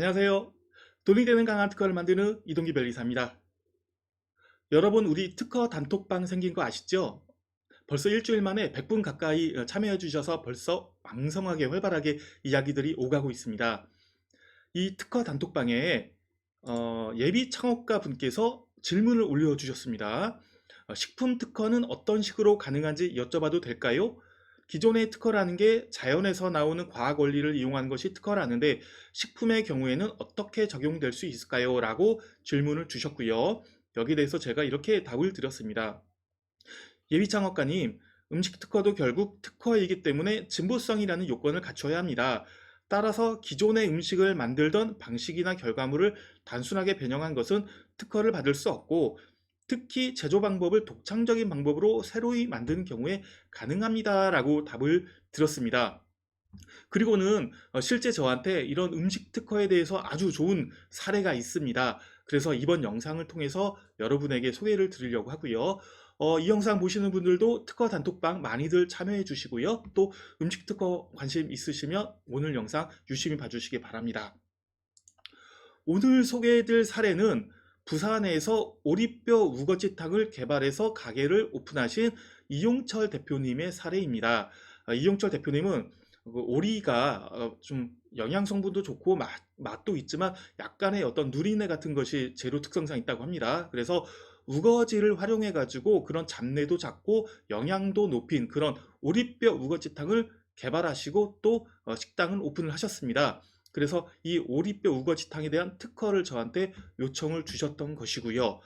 안녕하세요. 돈이 되는 강한 특허를 만드는 이동기 변리사입니다. 여러분, 우리 특허 단톡방 생긴 거 아시죠? 벌써 일주일 만에 100분 가까이 참여해 주셔서 벌써 왕성하게 활발하게 이야기들이 오가고 있습니다. 이 특허 단톡방에 예비 창업가 분께서 질문을 올려주셨습니다. 식품 특허는 어떤 식으로 가능한지 여쭤봐도 될까요? 기존의 특허라는 게 자연에서 나오는 과학 원리를 이용한 것이 특허라는데 식품의 경우에는 어떻게 적용될 수 있을까요? 라고 질문을 주셨고요. 여기에 대해서 제가 이렇게 답을 드렸습니다. 예비 창업가님, 음식 특허도 결국 특허이기 때문에 진보성이라는 요건을 갖춰야 합니다. 따라서 기존의 음식을 만들던 방식이나 결과물을 단순하게 변형한 것은 특허를 받을 수 없고, 특히 제조 방법을 독창적인 방법으로 새로이 만드는 경우에 가능합니다라고 답을 드렸습니다. 그리고는 실제 저한테 이런 음식 특허에 대해서 아주 좋은 사례가 있습니다. 그래서 이번 영상을 통해서 여러분에게 소개를 드리려고 하고요. 이 영상 보시는 분들도 특허 단톡방 많이들 참여해 주시고요. 또 음식 특허 관심 있으시면 오늘 영상 유심히 봐주시기 바랍니다. 오늘 소개해드릴 사례는 부산에서 오리뼈 우거지탕을 개발해서 가게를 오픈하신 이용철 대표님의 사례입니다. 이용철 대표님은 오리가 좀 영양 성분도 좋고 맛도 있지만 약간의 어떤 누리내 같은 것이 재료 특성상 있다고 합니다. 그래서 우거지를 활용해 가지고 그런 잡내도 잡고 영양도 높인 그런 오리뼈 우거지탕을 개발하시고 또 식당을 오픈을 하셨습니다. 그래서 이 오리뼈 우거지탕에 대한 특허를 저한테 요청을 주셨던 것이고요.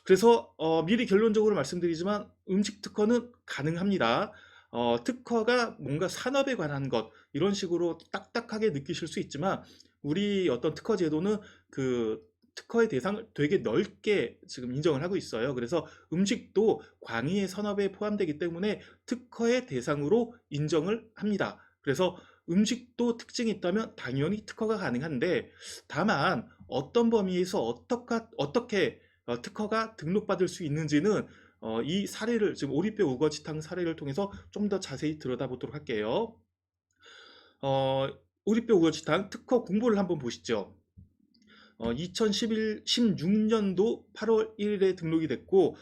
그래서 미리 결론적으로 말씀드리지만 음식 특허는 가능합니다. 특허가 뭔가 산업에 관한 것 이런 식으로 딱딱하게 느끼실 수 있지만 우리 어떤 특허 제도는 그 특허의 대상을 되게 넓게 지금 인정을 하고 있어요. 그래서 음식도 광의의 산업에 포함되기 때문에 특허의 대상으로 인정을 합니다. 그래서 음식도 특징이 있다면 당연히 특허가 가능한데 다만 어떤 범위에서 어떻게 특허가 등록받을 수 있는지는 이 사례를 지금 오리뼈 우거지탕 사례를 통해서 좀 더 자세히 들여다보도록 할게요. 어, 오리뼈 우거지탕 특허 공보를 한번 보시죠. 2016년도 8월 1일에 등록이 됐고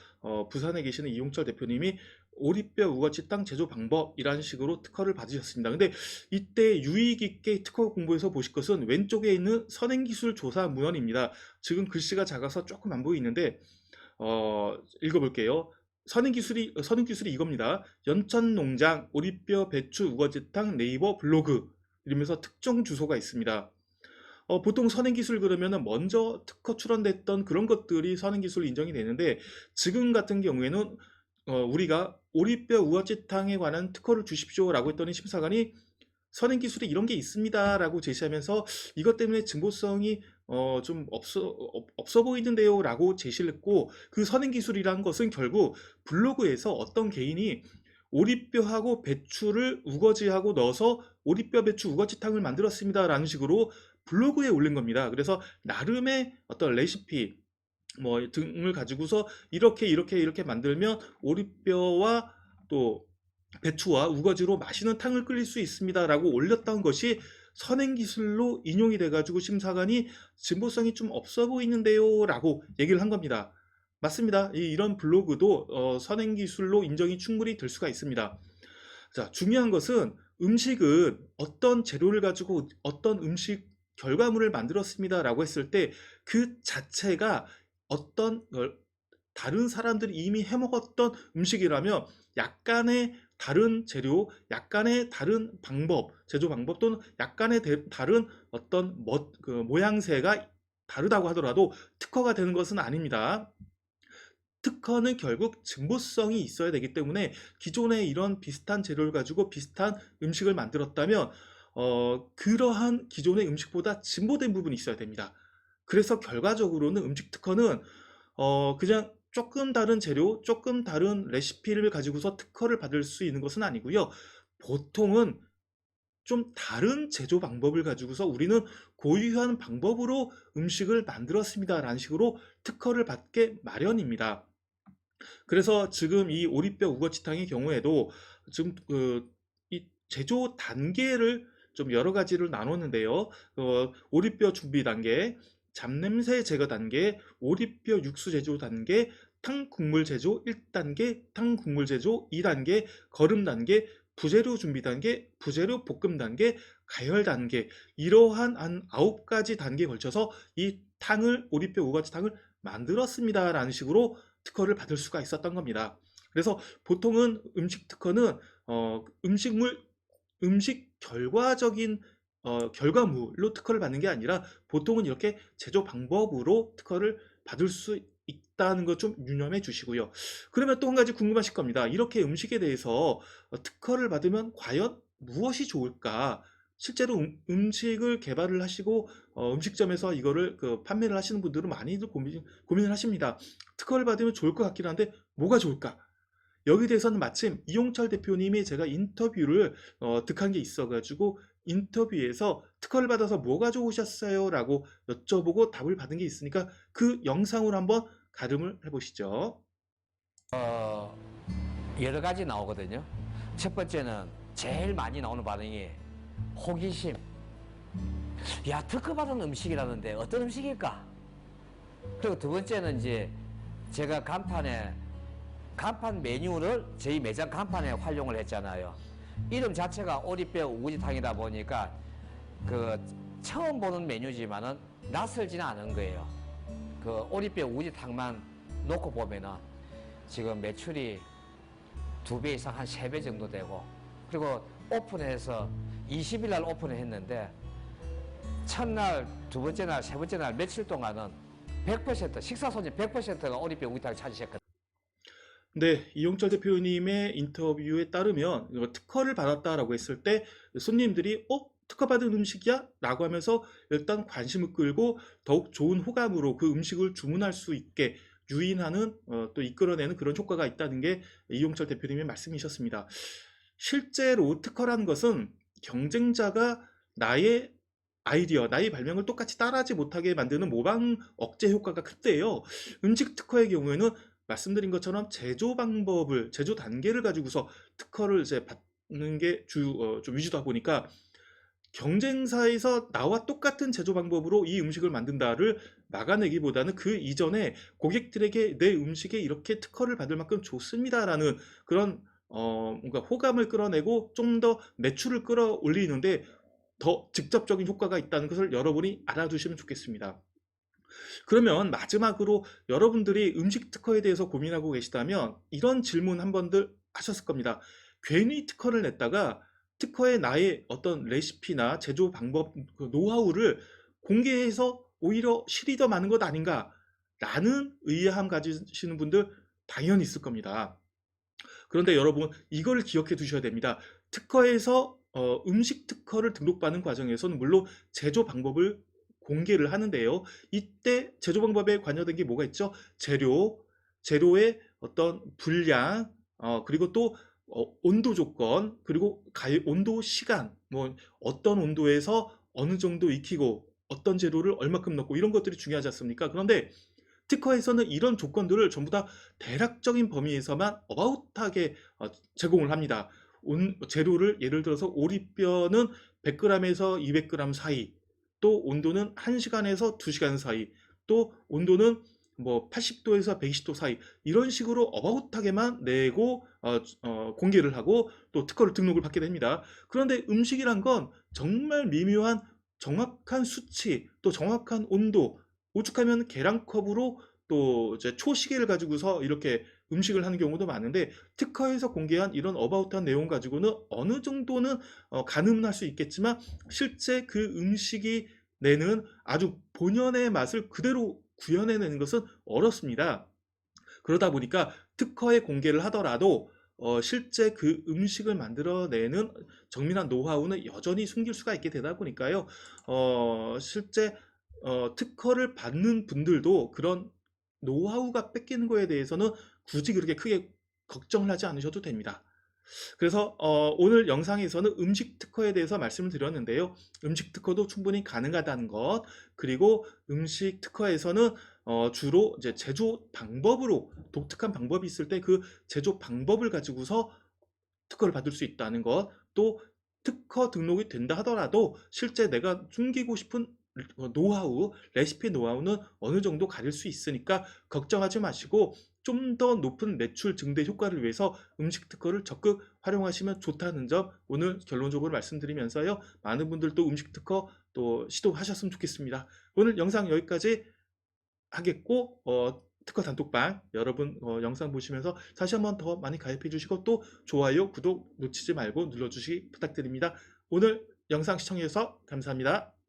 부산에 계시는 이용철 대표님이 오리뼈 우거지탕 제조 방법이라는 식으로 특허를 받으셨습니다. 근데 이때 유의 있게 특허 공보에서 보실 것은 왼쪽에 있는 선행기술조사문헌입니다. 지금 글씨가 작아서 조금 안 보이는데 읽어볼게요. 선행기술이 이겁니다. 연천농장 오리뼈 배추 우거지탕 네이버 블로그 이러면서 특정 주소가 있습니다. 보통 선행기술 그러면은 먼저 특허 출원됐던 그런 것들이 선행기술 인정이 되는데 지금 같은 경우에는 우리가 오리뼈 우거지탕에 관한 특허를 주십시오라고 했더니 심사관이 선행기술에 이런 게 있습니다라고 제시하면서 이것 때문에 진보성이 좀 없어 보이는데요라고 제시를 했고 그 선행기술이란 것은 결국 블로그에서 어떤 개인이 오리뼈하고 배추를 우거지하고 넣어서 오리뼈 배추 우거지탕을 만들었습니다라는 식으로 블로그에 올린 겁니다. 그래서 나름의 어떤 레시피 뭐 등을 가지고서 이렇게 만들면 오리뼈와 또 배추와 우거지로 맛있는 탕을 끓일 수 있습니다라고 올렸던 것이 선행기술로 인용이 돼가지고 심사관이 진보성이 좀 없어 보이는데요라고 얘기를 한 겁니다. 맞습니다. 이런 블로그도 선행기술로 인정이 충분히 될 수가 있습니다. 자, 중요한 것은 음식은 어떤 재료를 가지고 어떤 음식 결과물을 만들었습니다라고 했을 때 그 자체가 어떤 다른 사람들이 이미 해먹었던 음식이라면 약간의 다른 재료, 약간의 다른 방법, 제조 방법 또는 약간의 다른 어떤 그 모양새가 다르다고 하더라도 특허가 되는 것은 아닙니다. 특허는 결국 진보성이 있어야 되기 때문에 기존에 이런 비슷한 재료를 가지고 비슷한 음식을 만들었다면 그러한 기존의 음식보다 진보된 부분이 있어야 됩니다. 그래서 결과적으로는 음식 특허는 그냥 조금 다른 재료, 조금 다른 레시피를 가지고서 특허를 받을 수 있는 것은 아니고요. 보통은 좀 다른 제조 방법을 가지고서 우리는 고유한 방법으로 음식을 만들었습니다라는 식으로 특허를 받게 마련입니다. 그래서 지금 이 오리뼈 우거지탕의 경우에도 지금 이 제조 단계를 좀 여러 가지를 나눴는데요. 오리뼈 준비 단계, 잡냄새 제거 단계, 오리뼈 육수 제조 단계, 탕 국물 제조 1단계, 탕 국물 제조 2단계, 거름 단계, 부재료 준비 단계, 부재료 볶음 단계, 가열 단계, 이러한 한 9가지 단계에 걸쳐서 이 탕을, 오리뼈 우거지 탕을 만들었습니다 라는 식으로 특허를 받을 수가 있었던 겁니다. 그래서 보통은 음식 특허는 음식 결과적인 결과물로 특허를 받는 게 아니라 보통은 이렇게 제조 방법으로 특허를 받을 수 있다는 것 좀 유념해 주시고요. 그러면 또 한 가지 궁금하실 겁니다. 이렇게 음식에 대해서 특허를 받으면 과연 무엇이 좋을까? 실제로 식을 개발을 하시고 음식점에서 이거를 판매를 하시는 분들은 많이들 고민을 하십니다. 특허를 받으면 좋을 것 같긴 한데 뭐가 좋을까? 여기 대해서는 마침 이용철 대표님이 제가 인터뷰를 득한 게 있어가지고 인터뷰에서 특허를 받아서 뭐가 좋으셨어요? 라고 여쭤보고 답을 받은 게 있으니까 그 영상으로 한번 가름을 해보시죠. 여러 가지 나오거든요. 첫 번째는 제일 많이 나오는 반응이 호기심. 야, 특허받은 음식이라는데 어떤 음식일까? 그리고 두 번째는 이제 제가 간판 메뉴를 저희 매장 간판에 활용을 했잖아요. 이름 자체가 오리뼈 우거지탕이다 보니까 처음 보는 메뉴지만은 낯설지는 않은 거예요. 오리뼈 우거지탕만 놓고 보면은 지금 매출이 2배 이상 한 3배 정도 되고, 그리고 오픈해서 20일 날 오픈을 했는데 첫날, 두 번째 날, 세 번째 날 며칠 동안은 100% 식사 손님 100%가 오리뼈 우거지탕을 찾으셨거든요. 네, 이용철 대표님의 인터뷰에 따르면 특허를 받았다라고 했을 때 손님들이 특허받은 음식이야? 라고 하면서 일단 관심을 끌고 더욱 좋은 호감으로 그 음식을 주문할 수 있게 유인하는 또 이끌어내는 그런 효과가 있다는 게 이용철 대표님의 말씀이셨습니다. 실제로 특허라는 것은 경쟁자가 나의 아이디어, 나의 발명을 똑같이 따라하지 못하게 만드는 모방 억제 효과가 큰데요. 음식 특허의 경우에는 말씀드린 것처럼 제조 방법을, 제조 단계를 가지고서 특허를 이제 받는 게 좀 위주다 보니까 경쟁사에서 나와 똑같은 제조 방법으로 이 음식을 만든다를 막아내기보다는 그 이전에 고객들에게 내 음식에 이렇게 특허를 받을 만큼 좋습니다라는 그런 뭔가 호감을 끌어내고 좀 더 매출을 끌어올리는데 더 직접적인 효과가 있다는 것을 여러분이 알아두시면 좋겠습니다. 그러면 마지막으로 여러분들이 음식 특허에 대해서 고민하고 계시다면 이런 질문 한 번들 하셨을 겁니다. 괜히 특허를 냈다가 특허에 나의 어떤 레시피나 제조 방법, 노하우를 공개해서 오히려 실이 더 많은 것 아닌가? 라는 의아함 가지시는 분들 당연히 있을 겁니다. 그런데 여러분 이걸 기억해 두셔야 됩니다. 특허에서 음식 특허를 등록받는 과정에서는 물론 제조 방법을 공개를 하는데요. 이때 제조 방법에 관여된 게 뭐가 있죠? 재료의 어떤 분량, 그리고 또 온도 조건, 그리고 온도 시간, 뭐 어떤 온도에서 어느 정도 익히고 어떤 재료를 얼마큼 넣고 이런 것들이 중요하지 않습니까? 그런데 특허에서는 이런 조건들을 전부 다 대략적인 범위에서만 어바웃하게 제공을 합니다. 재료를 예를 들어서 오리뼈는 100g에서 200g 사이, 또 온도는 1시간에서 2시간 사이, 또 온도는 뭐 80도에서 120도 사이, 이런 식으로 어바웃하게만 내고 공개를 하고 또 특허를 등록을 받게 됩니다. 그런데 음식이란 건 정말 미묘한 정확한 수치, 또 정확한 온도, 오죽하면 계량컵으로 또 이제 초시계를 가지고서 이렇게 음식을 하는 경우도 많은데 특허에서 공개한 이런 어바웃한 내용 가지고는 어느 정도는 가늠할 수 있겠지만 실제 그 음식이 내는 아주 본연의 맛을 그대로 구현해내는 것은 어렵습니다. 그러다 보니까 특허에 공개를 하더라도 실제 그 음식을 만들어내는 정밀한 노하우는 여전히 숨길 수가 있게 되다 보니까요. 실제 특허를 받는 분들도 그런 노하우가 뺏기는 거에 대해서는 굳이 그렇게 크게 걱정을 하지 않으셔도 됩니다. 그래서 오늘 영상에서는 음식 특허에 대해서 말씀을 드렸는데요. 음식 특허도 충분히 가능하다는 것, 그리고 음식 특허에서는 주로 이제 제조 방법으로 독특한 방법이 있을 때 그 제조 방법을 가지고서 특허를 받을 수 있다는 것, 또 특허 등록이 된다 하더라도 실제 내가 숨기고 싶은 노하우, 레시피 노하우는 어느 정도 가릴 수 있으니까 걱정하지 마시고 좀 더 높은 매출 증대 효과를 위해서 음식 특허를 적극 활용하시면 좋다는 점 오늘 결론적으로 말씀드리면서요. 많은 분들도 음식 특허 또 시도하셨으면 좋겠습니다. 오늘 영상 여기까지 하겠고 특허 단톡방 여러분 영상 보시면서 다시 한번 더 많이 가입해 주시고 또 좋아요, 구독 놓치지 말고 눌러주시기 부탁드립니다. 오늘 영상 시청해 주셔서 감사합니다.